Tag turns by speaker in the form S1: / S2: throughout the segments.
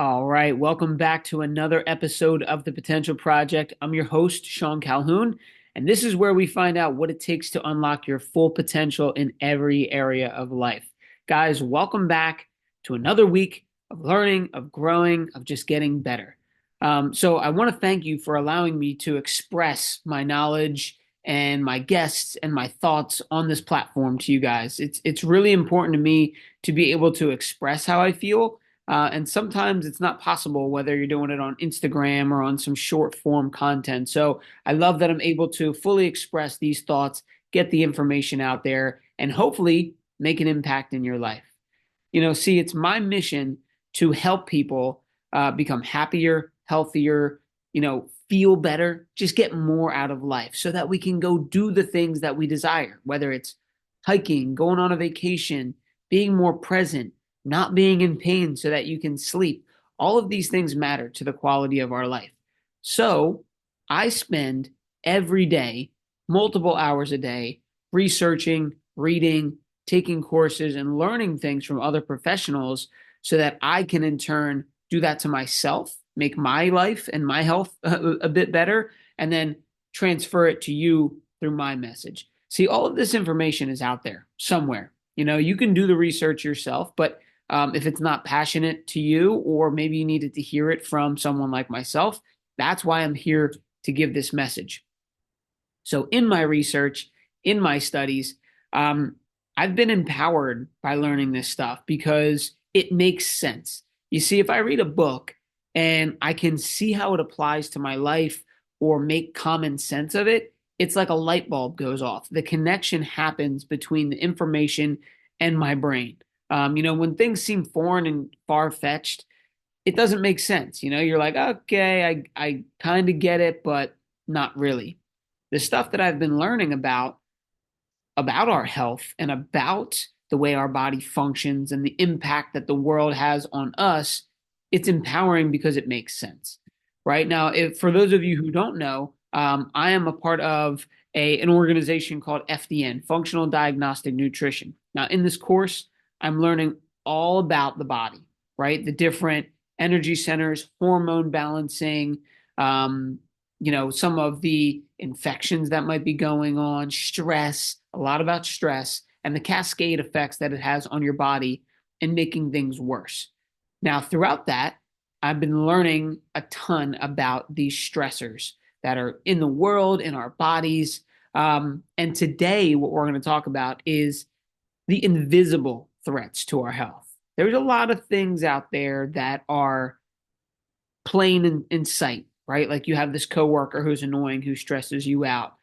S1: All right, welcome back to another episode of The Potential Project. I'm your host, Sean Calhoun, and this is where we find out what it takes to unlock your full potential in every area of life. Guys, welcome back to another week of learning, of growing, of just getting better. So I want to thank you for allowing me to express my knowledge and my guests and my thoughts on this platform to you guys. It's really important to me to be able to express how I feel, and sometimes it's not possible whether you're doing it on Instagram or on some short form content. So I love that I'm able to fully express these thoughts, get the information out there, and hopefully make an impact in your life. See, it's my mission to help people become happier, healthier, feel better, just get more out of life so that we can go do the things that we desire, whether it's hiking, going on a vacation, being more present, not being in pain so that you can sleep. All of these things matter to the quality of our life. So I spend every day, multiple hours a day, researching, reading, taking courses, and learning things from other professionals so that I can in turn do that to myself, make my life and my health a bit better, and then transfer it to you through my message. See, all of this information is out there somewhere. You can do the research yourself, but if it's not passionate to you, or maybe you needed to hear it from someone like myself, that's why I'm here to give this message. So, in my research, in my studies, I've been empowered by learning this stuff because it makes sense. You see, if I read a book and I can see how it applies to my life or make common sense of it, it's like a light bulb goes off. The connection happens between the information and my brain. When things seem foreign and far-fetched, it doesn't make sense. You're like, okay, I kind of get it, but not really. The stuff that I've been learning about our health and about the way our body functions and the impact that the world has on us, it's empowering because it makes sense. Right now, for those of you who don't know, I am a part of an organization called FDN, Functional Diagnostic Nutrition. Now, in this course, I'm learning all about the body, right? The different energy centers, hormone balancing, some of the infections that might be going on, stress, a lot about stress, and the cascade effects that it has on your body and making things worse. Now, throughout that, I've been learning a ton about these stressors that are in the world, in our bodies. And today, what we're going to talk about is the invisible threats to our health. There's a lot of things out there that are plain in sight, right? Like you have this coworker who's annoying, who stresses you out.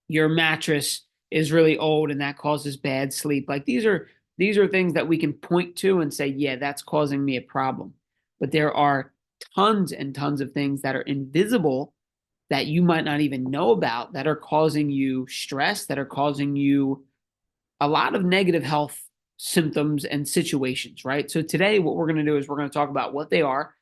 S1: Your mattress is really old and that causes bad sleep. Like these are things that we can point to and say, yeah, that's causing me a problem. But there are tons and tons of things that are invisible that you might not even know about that are causing you stress, that are causing you a lot of negative health symptoms and situations, right? So today what we're going to do is we're going to talk about what they are.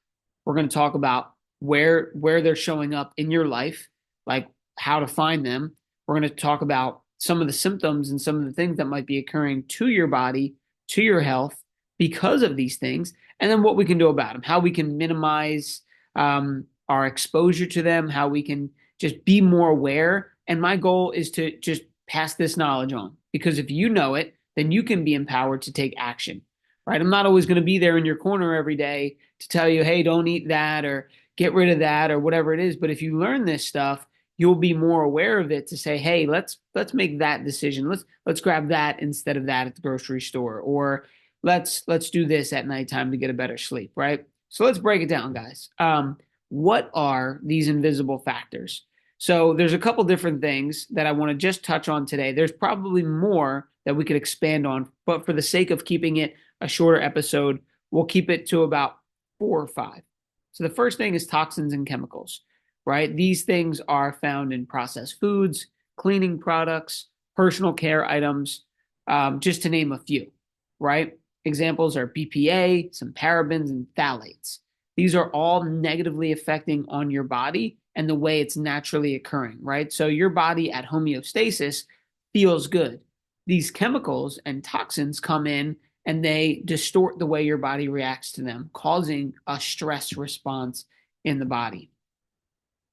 S1: We're going to talk about where they're showing up in your life, like how to find them. We're going to talk about some of the symptoms and some of the things that might be occurring to your body, to your health because of these things, and then what we can do about them, how we can minimize our exposure to them, how we can just be more aware. And my goal is to just pass this knowledge on because if you know it, then you can be empowered to take action, right? I'm not always going to be there in your corner every day to tell you, hey, don't eat that or get rid of that or whatever it is. But if you learn this stuff, you'll be more aware of it to say, hey, let's make that decision. Let's grab that instead of that at the grocery store, or let's do this at nighttime to get a better sleep, right? So let's break it down, guys. What are these invisible factors? So there's a couple different things that I want to just touch on today. There's probably more that we could expand on, but for the sake of keeping it a shorter episode, we'll keep it to about 4 or 5. So the first thing is toxins and chemicals, right? These things are found in processed foods, cleaning products, personal care items, just to name a few, right? Examples are BPA, some parabens, and phthalates. These are all negatively affecting on your body and the way it's naturally occurring, right? So your body at homeostasis feels good. These chemicals and toxins come in and they distort the way your body reacts to them, causing a stress response in the body.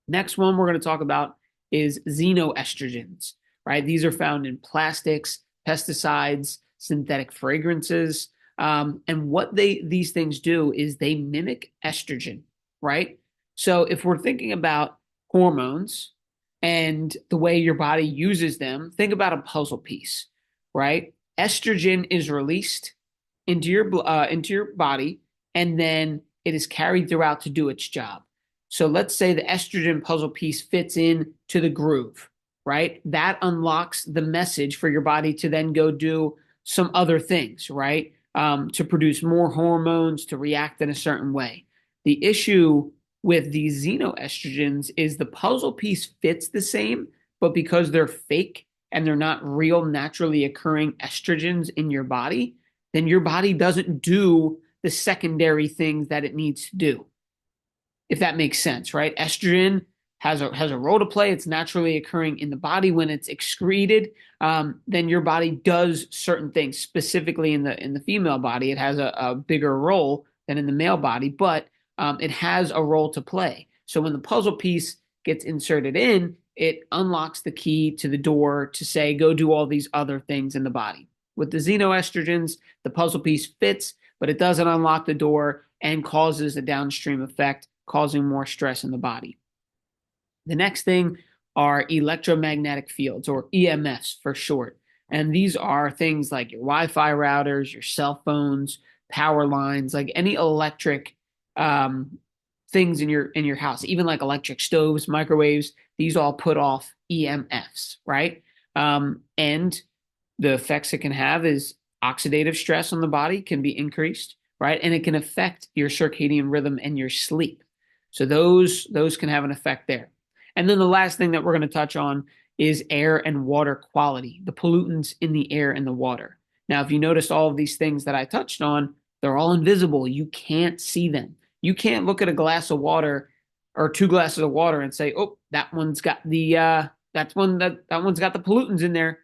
S1: Next one we're going to talk about is xenoestrogens, right? These are found in plastics, pesticides, synthetic fragrances. And what these things do is they mimic estrogen, right? So if we're thinking about hormones and the way your body uses them, think about a puzzle piece, right? Estrogen is released into your body, and then it is carried throughout to do its job. So let's say the estrogen puzzle piece fits in to the groove, right? That unlocks the message for your body to then go do some other things, right? To produce more hormones, to react in a certain way. The issue with these xenoestrogens is the puzzle piece fits the same, but because they're fake and they're not real, naturally occurring estrogens in your body, then your body doesn't do the secondary things that it needs to do, if that makes sense, right? Estrogen has a role to play. It's naturally occurring in the body when it's excreted. Then your body does certain things. Specifically in the female body, it has a bigger role than in the male body, but it has a role to play. So when the puzzle piece gets inserted in, it unlocks the key to the door to say, go do all these other things in the body. With the xenoestrogens, the puzzle piece fits, but it doesn't unlock the door and causes a downstream effect, causing more stress in the body. The next thing are electromagnetic fields, or EMFs for short. And these are things like your Wi-Fi routers, your cell phones, power lines, like any electric things in your house, even like electric stoves, microwaves. These all put off EMFs, right? And the effects it can have is oxidative stress on the body can be increased, right? And it can affect your circadian rhythm and your sleep. So those can have an effect there. And then the last thing that we're going to touch on is air and water quality, the pollutants in the air and the water. Now, if you notice all of these things that I touched on, they're all invisible. You can't see them. You can't look at a glass of water or two glasses of water and say, "Oh, that one's got that one's got the pollutants in there."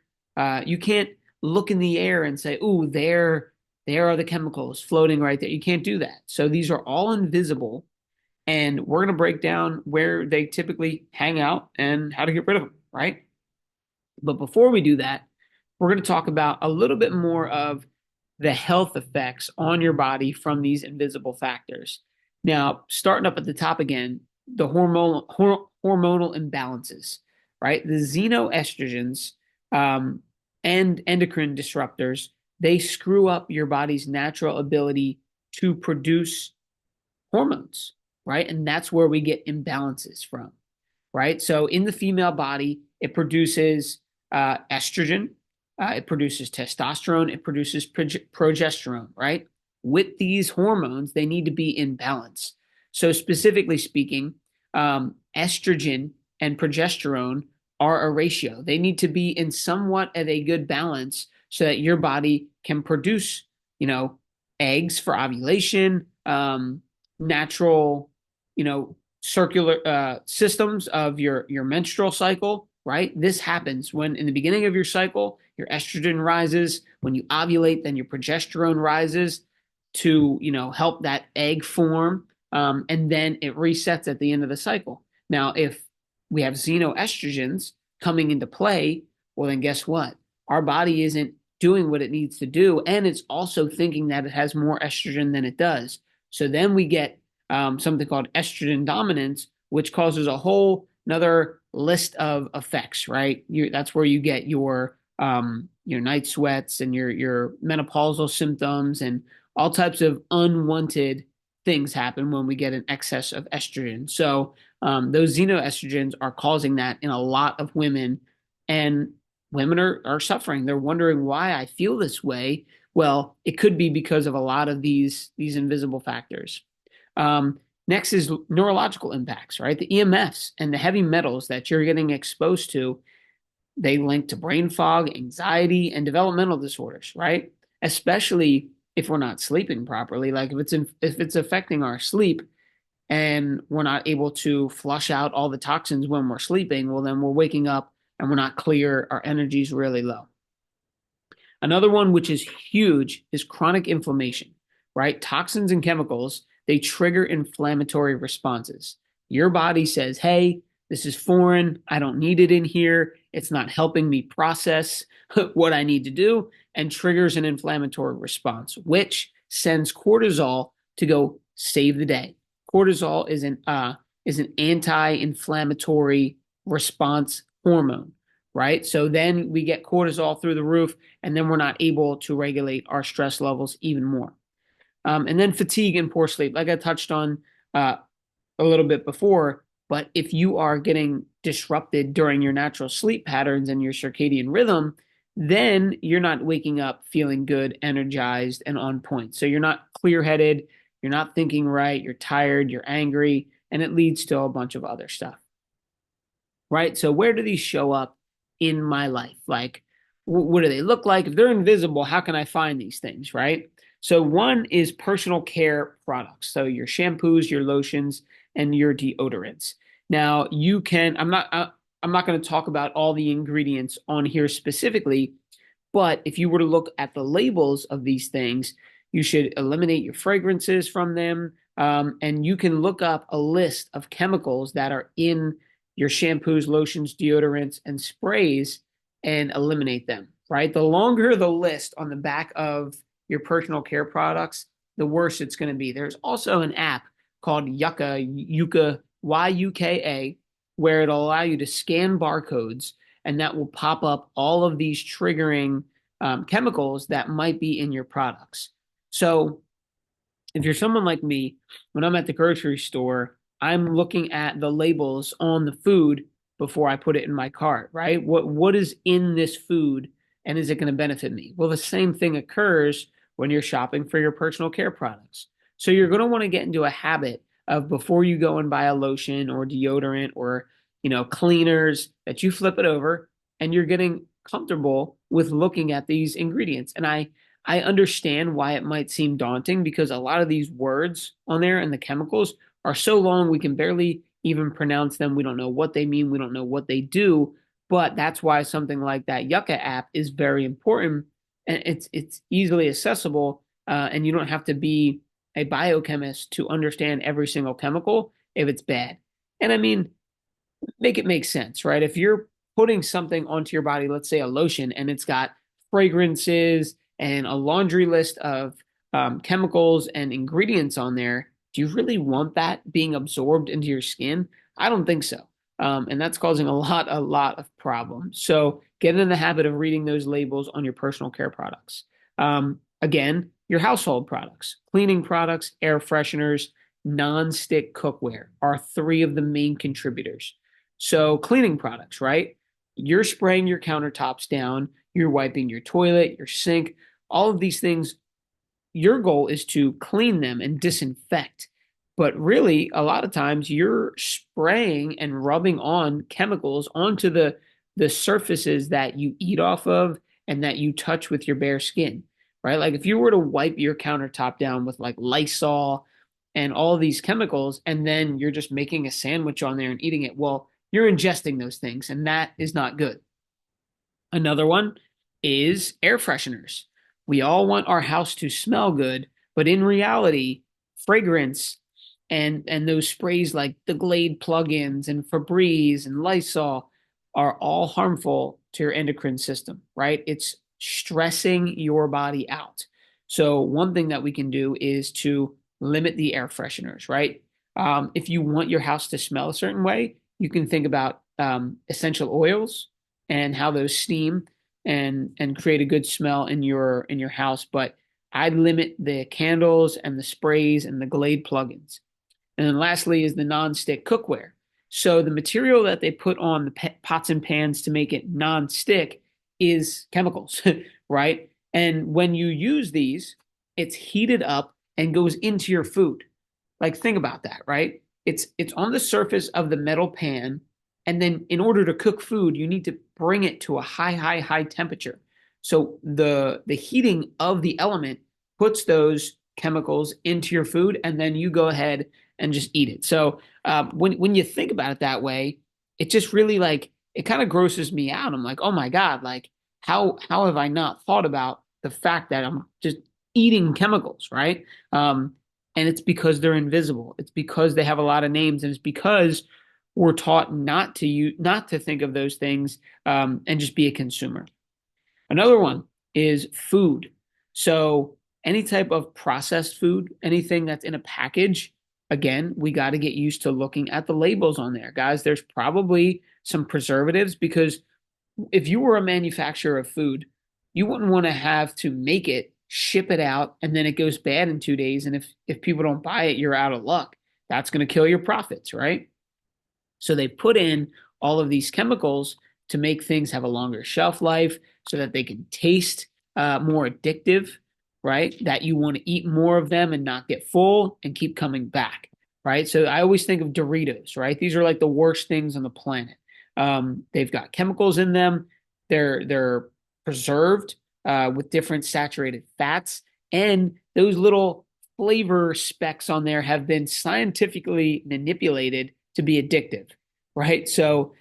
S1: You can't look in the air and say, "Oh, there are the chemicals floating right there." You can't do that. So these are all invisible, and we're going to break down where they typically hang out and how to get rid of them, right? But before we do that, we're going to talk about a little bit more of the health effects on your body from these invisible factors. Now, starting up at the top again, the hormonal imbalances, right? The xenoestrogens and endocrine disruptors, they screw up your body's natural ability to produce hormones, right? And that's where we get imbalances from, right? So in the female body, it produces estrogen, it produces testosterone, it produces progesterone, right? With these hormones, they need to be in balance. So specifically speaking, estrogen and progesterone are a ratio. They need to be in somewhat of a good balance so that your body can produce, eggs for ovulation, natural, circular systems of your menstrual cycle, right? This happens when in the beginning of your cycle, your estrogen rises. When you ovulate, then your progesterone rises to, help that egg form. And then it resets at the end of the cycle. Now, if we have xenoestrogens coming into play, well, then guess what? Our body isn't doing what it needs to do. And it's also thinking that it has more estrogen than it does. So then we get something called estrogen dominance, which causes a whole another list of effects, right? That's where you get your night sweats and your menopausal symptoms and all types of unwanted things happen when we get an excess of estrogen. So those xenoestrogens are causing that in a lot of women, and women are suffering. They're wondering why I feel this way. Well, it could be because of a lot of these invisible factors. Next is neurological impacts, right? The EMFs and the heavy metals that you're getting exposed to, they link to brain fog, anxiety, and developmental disorders, right? Especially if we're not sleeping properly. Like if it's affecting our sleep and we're not able to flush out all the toxins when we're sleeping, well, then we're waking up and we're not clear. Our energy's really low. Another one, which is huge, is chronic inflammation, right? Toxins and chemicals, they trigger inflammatory responses. Your body says, hey, this is foreign. I don't need it in here. It's not helping me process what I need to do, and triggers an inflammatory response, which sends cortisol to go save the day. Cortisol is an anti-inflammatory response hormone, right? So then we get cortisol through the roof, and then we're not able to regulate our stress levels even more. And then fatigue and poor sleep, like I touched on uh, a little bit before. But if you are getting disrupted during your natural sleep patterns and your circadian rhythm, then you're not waking up feeling good, energized, and on point. So you're not clear headed, you're not thinking right, you're tired, you're angry, and it leads to a bunch of other stuff, right? So where do these show up in my life? Like, what do they look like? If they're invisible, how can I find these things, right? So one is personal care products. So your shampoos, your lotions, and your deodorants. Now you can, I'm not going to talk about all the ingredients on here specifically, but if you were to look at the labels of these things, you should eliminate your fragrances from them. And you can look up a list of chemicals that are in your shampoos, lotions, deodorants, and sprays and eliminate them, right? The longer the list on the back of your personal care products, the worse it's going to be. There's also an app called Yuka, Yuka, where it'll allow you to scan barcodes, and that will pop up all of these triggering chemicals that might be in your products. So if you're someone like me, when I'm at the grocery store, I'm looking at the labels on the food before I put it in my cart, right? What is in this food, and is it going to benefit me? Well, the same thing occurs when you're shopping for your personal care products. So you're going to want to get into a habit of, before you go and buy a lotion or deodorant or, cleaners, that you flip it over and you're getting comfortable with looking at these ingredients. And I understand why it might seem daunting, because a lot of these words on there and the chemicals are so long we can barely even pronounce them. We don't know what they mean. We don't know what they do. But that's why something like that Yucca app is very important, and it's easily accessible, and you don't have to be a biochemist to understand every single chemical if it's bad. And I mean, make it make sense, right? If you're putting something onto your body, let's say a lotion, and it's got fragrances and a laundry list of chemicals and ingredients on there, do you really want that being absorbed into your skin? I don't think so. And that's causing a lot of problems. So get in the habit of reading those labels on your personal care products. Again, your household products, cleaning products, air fresheners, non-stick cookware are three of the main contributors. So cleaning products, right? You're spraying your countertops down, you're wiping your toilet, your sink, all of these things. Your goal is to clean them and disinfect. But really, a lot of times you're spraying and rubbing on chemicals onto the surfaces that you eat off of and that you touch with your bare skin, right? Like if you were to wipe your countertop down with like Lysol and all these chemicals, and then you're just making a sandwich on there and eating it, well, you're ingesting those things, and that is not good. Another one is air fresheners. We all want our house to smell good, but in reality, fragrance and those sprays like the Glade plugins and Febreze and Lysol are all harmful to your endocrine system, right? It's stressing your body out. So one thing that we can do is to limit the air fresheners, right? If you want your house to smell a certain way, you can think about essential oils and how those steam and create a good smell in your house. But I'd limit the candles and the sprays and the Glade plugins. And then lastly is the non-stick cookware. So the material that they put on the pots and pans to make it non-stick is chemicals, right? And when you use these, it's heated up and goes into your food. Like think about that, right? It's on the surface of the metal pan, and then in order to cook food, you need to bring it to a high temperature. So the heating of the element puts those chemicals into your food, and then you go ahead and just eat it. So when you think about it that way, it just really like it kind of grosses me out. I'm like, oh my God, like how have I not thought about the fact that I'm just eating chemicals, right? And it's because they're invisible. It's because they have a lot of names, and it's because we're taught not to think of those things, and just be a consumer. Another one is food. So any type of processed food, anything that's in a package, again, we got to get used to looking at the labels on there. Guys, there's probably some preservatives because if you were a manufacturer of food, you wouldn't want to have to make it, ship it out, and then it goes bad in 2 days. And if people don't buy it, you're out of luck. That's going to kill your profits, right? So they put in all of these chemicals to make things have a longer shelf life so that they can taste more addictive, right? That you want to eat more of them and not get full and keep coming back, right? So I always think of Doritos, right? These are like the worst things on the planet. They've got chemicals in them. They're preserved with different saturated fats, and those little flavor specks on there have been scientifically manipulated to be addictive, right? So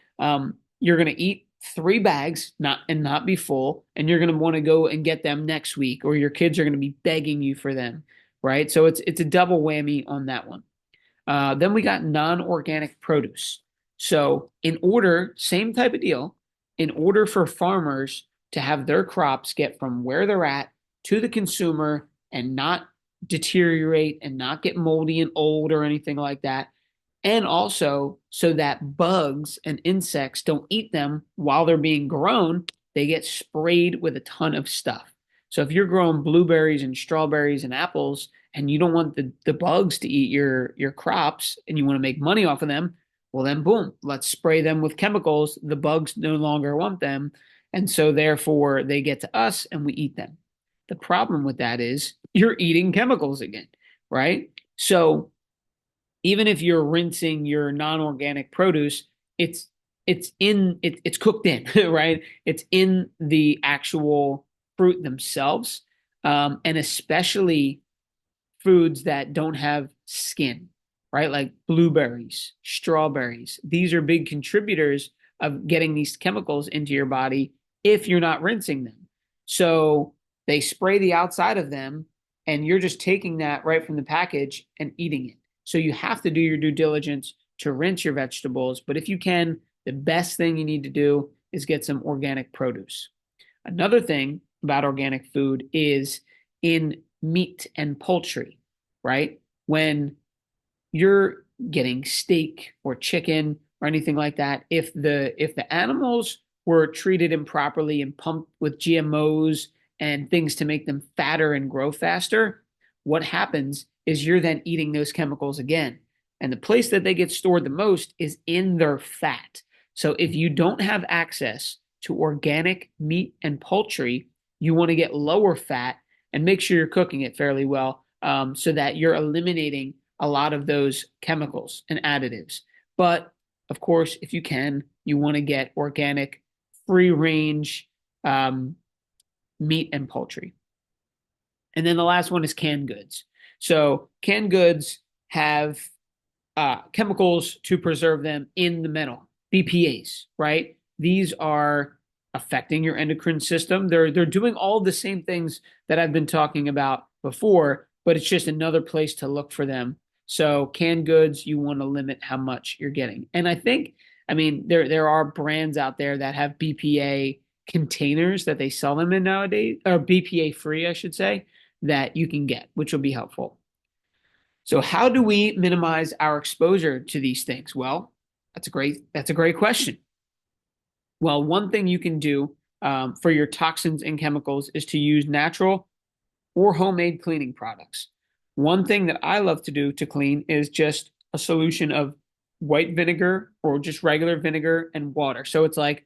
S1: you're going to eat 3 bags not be full, and you're going to want to go and get them next week, or your kids are going to be begging you for them, right? So it's a double whammy on that one. Then we got non-organic produce. So same type of deal, in order for farmers to have their crops get from where they're at to the consumer and not deteriorate and not get moldy and old or anything like that, and also so that bugs and insects don't eat them while they're being grown, they get sprayed with a ton of stuff. So if you're growing blueberries and strawberries and apples and you don't want the bugs to eat your crops and you want to make money off of them, well then boom, let's spray them with chemicals. The bugs no longer want them. And so therefore they get to us and we eat them. The problem with that is you're eating chemicals again, right? So even if you're rinsing your non-organic produce, it's cooked in, right? It's in the actual fruit themselves, and especially foods that don't have skin, right? Like blueberries, strawberries. These are big contributors of getting these chemicals into your body if you're not rinsing them. So they spray the outside of them, and you're just taking that right from the package and eating it. So you have to do your due diligence to rinse your vegetables. But if you can, the best thing you need to do is get some organic produce. Another thing about organic food is in meat and poultry, right? When you're getting steak or chicken or anything like that, if the animals were treated improperly and pumped with GMOs and things to make them fatter and grow faster, what happens is you're then eating those chemicals again. And the place that they get stored the most is in their fat. So if you don't have access to organic meat and poultry, you want to get lower fat and make sure you're cooking it fairly well, so that you're eliminating a lot of those chemicals and additives. But of course, if you can, you want to get organic, free range meat and poultry. And then the last one is canned goods. So canned goods have chemicals to preserve them in the metal, BPAs, right? These are affecting your endocrine system. They're doing all the same things that I've been talking about before, but it's just another place to look for them. So canned goods, you want to limit how much you're getting. And I mean, there are brands out there that have BPA containers that they sell them in nowadays, or BPA free, I should say, that you can get, which will be helpful. So how do we minimize our exposure to these things? Well, that's a great question. Well, one thing you can do for your toxins and chemicals is to use natural or homemade cleaning products. One thing that I love to do to clean is just a solution of white vinegar or just regular vinegar and water. So it's like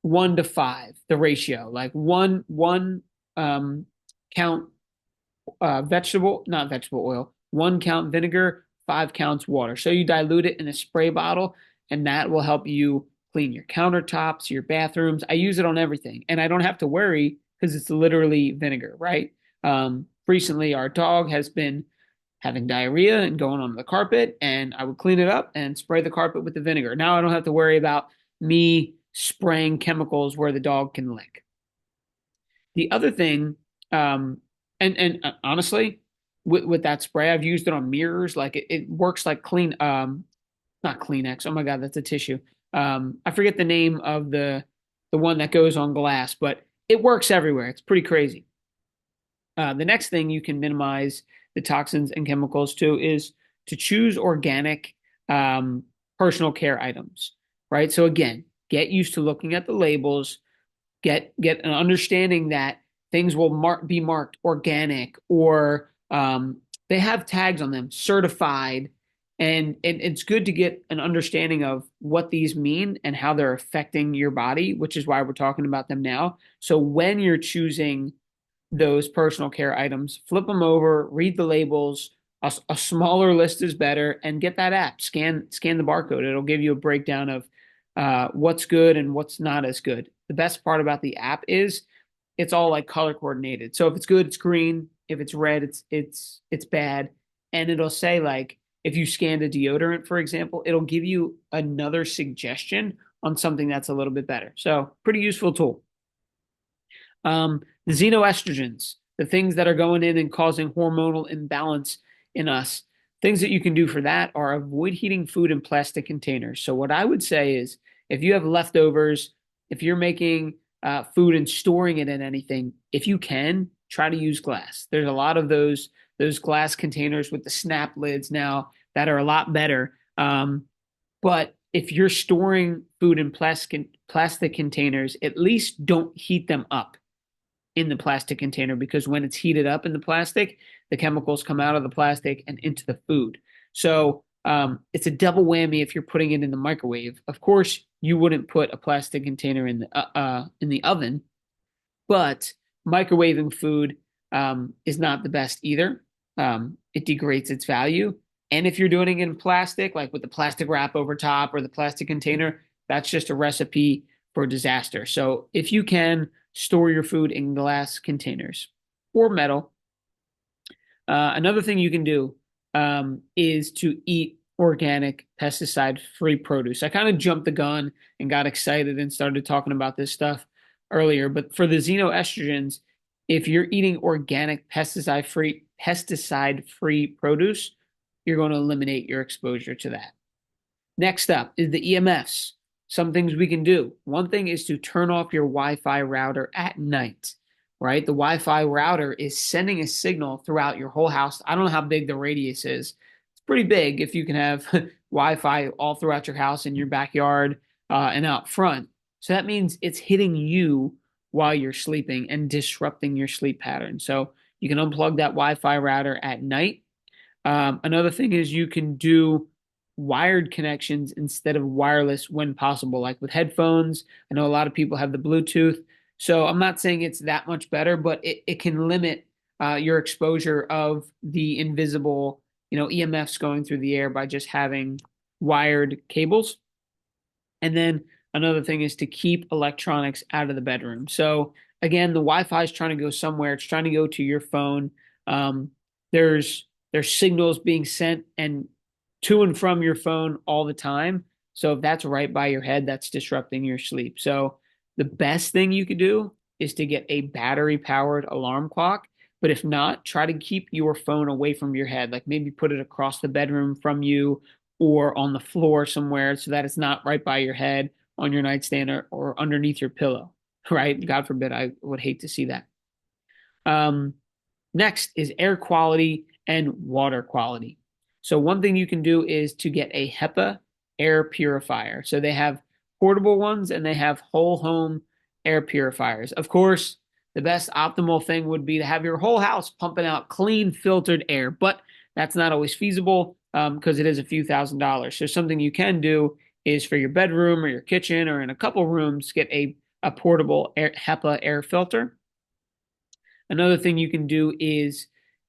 S1: 1 to 5, the ratio, like one count not vegetable oil, 1 count vinegar, 5 counts water. So you dilute it in a spray bottle, and that will help you clean your countertops, your bathrooms. I use it on everything, and I don't have to worry because it's literally vinegar, right? Recently, our dog has been having diarrhea and going on the carpet, and I would clean it up and spray the carpet with the vinegar. Now I don't have to worry about me spraying chemicals where the dog can lick. The other thing, um, and honestly, with that spray, I've used it on mirrors. Like it works like not Kleenex. Oh my God, that's a tissue. I forget the name of the one that goes on glass, but it works everywhere. It's pretty crazy. The next thing you can minimize the toxins and chemicals to is to choose organic um, personal care items, right? So again, get used to looking at the labels, get an understanding that things will be marked organic or they have tags on them, certified, and it's good to get an understanding of what these mean and how they're affecting your body, which is why we're talking about them now. So when you're choosing those personal care items, flip them over, read the labels. A smaller list is better, and get that app. Scan the barcode. It'll give you a breakdown of what's good and what's not as good. The best part about the app is it's all like color coordinated. So if it's good, it's green. If it's red, it's bad. And it'll say like if you scanned a deodorant, for example, it'll give you another suggestion on something that's a little bit better. So pretty useful tool. The xenoestrogens, the things that are going in and causing hormonal imbalance in us. Things that you can do for that are avoid heating food in plastic containers. So, what I would say is if you have leftovers, if you're making food and storing it in anything, if you can, try to use glass. There's a lot of those glass containers with the snap lids now that are a lot better. But if you're storing food in plastic containers, at least don't heat them up in the plastic container because when it's heated up in the plastic, the chemicals come out of the plastic and into the food. So it's a double whammy if you're putting it in the microwave. Of course, you wouldn't put a plastic container in the oven, but microwaving food is not the best either. It degrades its value. And if you're doing it in plastic, like with the plastic wrap over top or the plastic container, that's just a recipe for disaster. So if you can, store your food in glass containers or metal. Another thing you can do is to eat organic, pesticide-free produce. I kind of jumped the gun and got excited and started talking about this stuff earlier, but for the xenoestrogens, if you're eating organic, pesticide-free produce, you're going to eliminate your exposure to that. Next up is the EMFs. Some things we can do. One thing is to turn off your Wi-Fi router at night, right? The Wi-Fi router is sending a signal throughout your whole house. I don't know how big the radius is. It's pretty big if you can have Wi-Fi all throughout your house, in your backyard, and out front. So that means it's hitting you while you're sleeping and disrupting your sleep pattern. So you can unplug that Wi-Fi router at night. Another thing is you can do wired connections instead of wireless when possible, like with headphones. I know a lot of people have the Bluetooth. So I'm not saying it's that much better, but it can limit your exposure of the invisible, EMFs going through the air by just having wired cables. And then another thing is to keep electronics out of the bedroom. So again, the Wi-Fi is trying to go somewhere. It's trying to go to your phone. Um, there's signals being sent and to and from your phone all the time. So if that's right by your head, that's disrupting your sleep. So the best thing you could do is to get a battery powered alarm clock. But if not, try to keep your phone away from your head. Like maybe put it across the bedroom from you or on the floor somewhere so that it's not right by your head on your nightstand or underneath your pillow, right? God forbid, I would hate to see that. Um, Next is air quality and water quality. So one thing you can do is to get a HEPA air purifier. So they have portable ones and they have whole home air purifiers. Of course, the best optimal thing would be to have your whole house pumping out clean filtered air, but that's not always feasible because it is a few $1,000s. So something you can do is for your bedroom or your kitchen or in a couple rooms, get a portable HEPA air filter. Another thing you can do is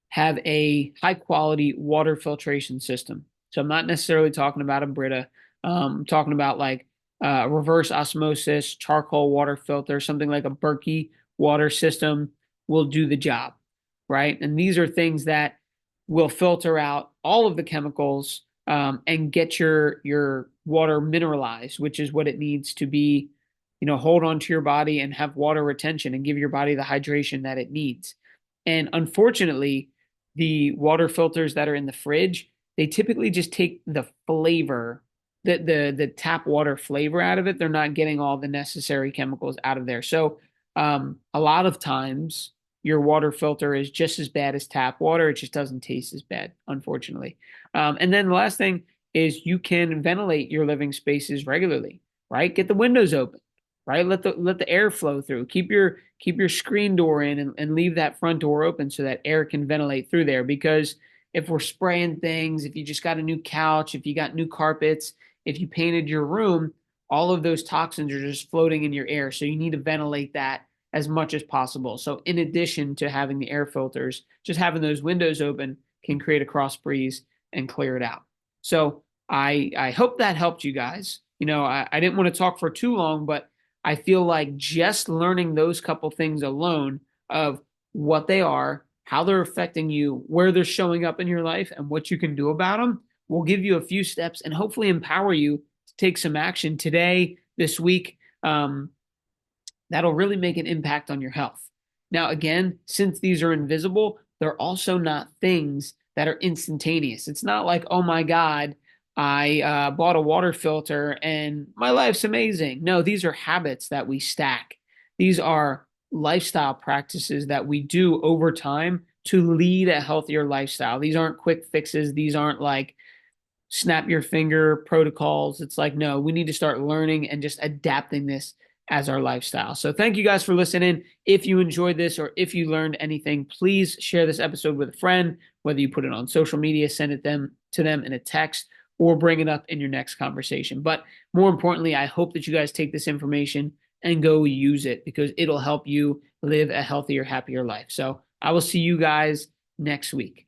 S1: have a high quality water filtration system. So I'm not necessarily talking about a Brita. I'm talking about like reverse osmosis, charcoal water filter, something like a Berkey water system will do the job, right? And these are things that will filter out all of the chemicals and get your water mineralized, which is what it needs to be, hold on to your body and have water retention and give your body the hydration that it needs. And unfortunately, the water filters that are in the fridge, they typically just take the flavor, the tap water flavor out of it. They're not getting all the necessary chemicals out of there. So a lot of times your water filter is just as bad as tap water. It just doesn't taste as bad, unfortunately. And then the last thing is you can ventilate your living spaces regularly, right? Get the windows open, right? Let the air flow through. Keep your screen door in and leave that front door open so that air can ventilate through there. Because if we're spraying things, if you just got a new couch, if you got new carpets, if you painted your room, all of those toxins are just floating in your air. So you need to ventilate that as much as possible. So in addition to having the air filters, just having those windows open can create a cross breeze and clear it out. So I hope that helped you guys. I didn't want to talk for too long, but I feel like just learning those couple things alone of what they are, how they're affecting you, where they're showing up in your life, and what you can do about them will give you a few steps and hopefully empower you to take some action today, this week. That'll really make an impact on your health. Now, again, since these are invisible, they're also not things that are instantaneous. It's not like, oh my God, I bought a water filter and my life's amazing. No, these are habits that we stack. These are lifestyle practices that we do over time to lead a healthier lifestyle. These aren't quick fixes. These aren't like snap your finger protocols. It's like, no, we need to start learning and just adapting this as our lifestyle. So thank you guys for listening. If you enjoyed this or if you learned anything, please share this episode with a friend, whether you put it on social media, send it to them in a text, or bring it up in your next conversation. But more importantly, I hope that you guys take this information and go use it because it'll help you live a healthier, happier life. So I will see you guys next week.